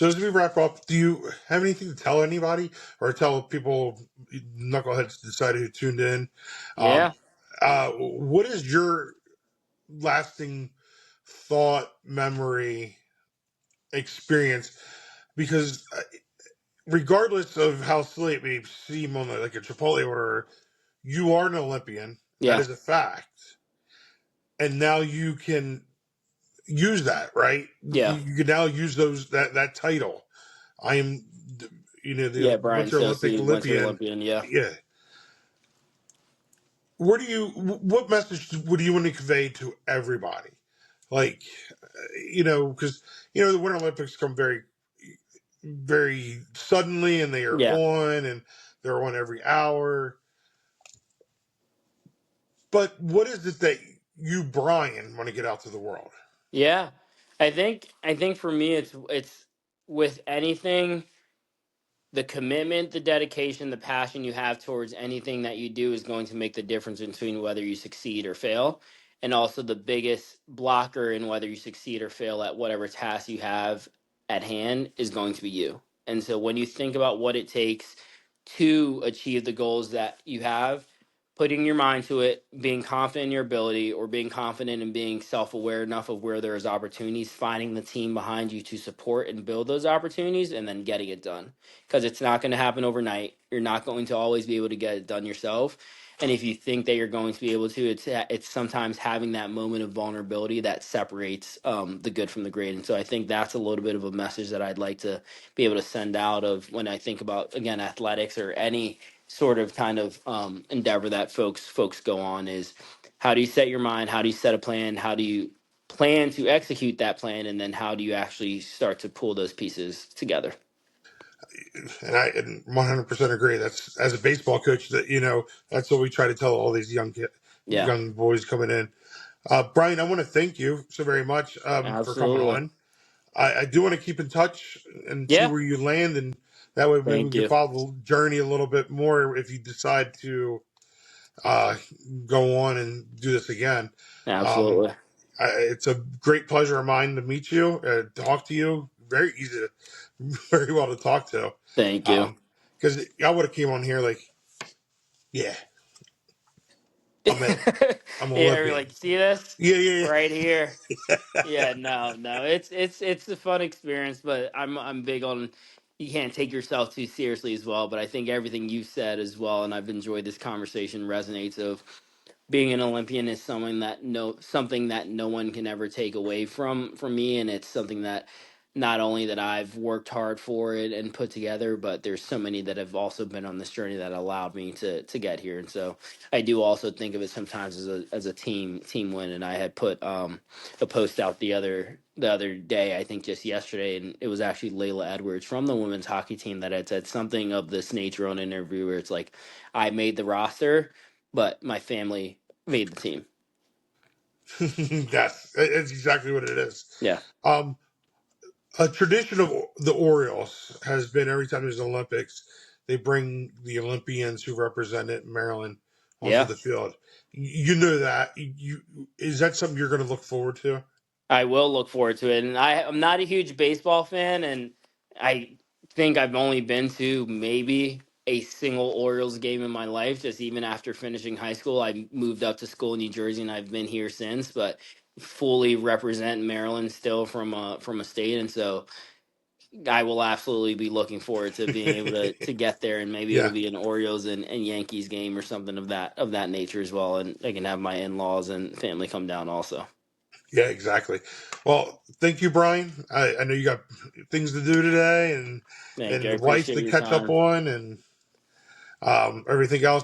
So as we wrap up, do you have anything to tell anybody or tell people, knuckleheads decided who tuned in? Um, Yeah. what is your lasting thought, memory, experience? Because regardless of how silly it may seem on like a Chipotle order, you are an Olympian. That Yeah. is a fact, and now you can use that, right? Yeah. You can now use that title. I am, the Yeah. Bryan Winter Olympic Sosoo, Winter Olympian. Olympian. Yeah. Yeah. Where do you? What message would you want to convey to everybody? Like, because the Winter Olympics come very, very suddenly, and they are Yeah. on, and they're on every hour. But what is it that you, Brian, want to get out to the world? Yeah. I think for me it's with anything, the commitment, the dedication, the passion you have towards anything that you do is going to make the difference between whether you succeed or fail. And also, the biggest blocker in whether you succeed or fail at whatever task you have at hand is going to be you. And so, when you think about what it takes to achieve the goals that you have, putting your mind to it, being confident in your ability, or being confident in being self aware enough of where there is opportunities, finding the team behind you to support and build those opportunities, and then getting it done, because it's not going to happen overnight. You're not going to always be able to get it done yourself. And if you think that you're going to be able to, it's sometimes having that moment of vulnerability that separates the good from the great. And so I think that's a little bit of a message that I'd like to be able to send out of when I think about, again, athletics or any sort of kind of endeavor that folks go on, is how do you set your mind? How do you set a plan? How do you plan to execute that plan? And then how do you actually start to pull those pieces together? And I 100% agree. That's, as a baseball coach, that that's what we try to tell all these Yeah, young boys coming in. Brian, I want to thank you so very much for coming absolutely. on. I do want to keep in touch and see Yeah. where you land, and that way maybe we Thank can you. follow the journey a little bit more if you decide to uh, go on and do this again. Um, Absolutely. it's a great pleasure of mine to meet you, talk to you. Very easy, very well to talk to. Thank you. Because I would have came on here like, yeah, I'm in. I'm Yeah, we're Olympian. like, see this Yeah, yeah, right here. yeah. Yeah, no, it's a fun experience, but I'm big on, you can't take yourself too seriously as well. But I think everything you said as well, and I've enjoyed this conversation, resonates of being an Olympian is something that no one can ever take away from me, and it's something that not only that I've worked hard for it and put together, but there's so many that have also been on this journey that allowed me to get here. And so I do also think of it sometimes as a team win. And I had put a post out the other day, I think just yesterday, and it was actually Layla Edwards from the women's hockey team that had said something of this nature on an interview where it's like, I made the roster, but my family made the team. Yes, it's exactly what it is. Yeah. Um, a tradition of the Orioles has been every time there's Olympics, they bring the Olympians who represented Maryland onto Yeah. the field. You know that. Is that something you're going to look forward to? I will look forward to it. And I'm not a huge baseball fan, and I think I've only been to maybe a single Orioles game in my life. Just even after finishing high school, I moved up to school in New Jersey, and I've been here since. But fully represent Maryland still from a state, and so I will absolutely be looking forward to being able to get there, and maybe it'll Yeah, be an Orioles and Yankees game or something of that nature as well, and I can have my in-laws and family come down also. yeah, exactly. Well, thank you, Brian. I know you got things to do today, and Thank you. I and life appreciate to your catch up time. on, and everything else.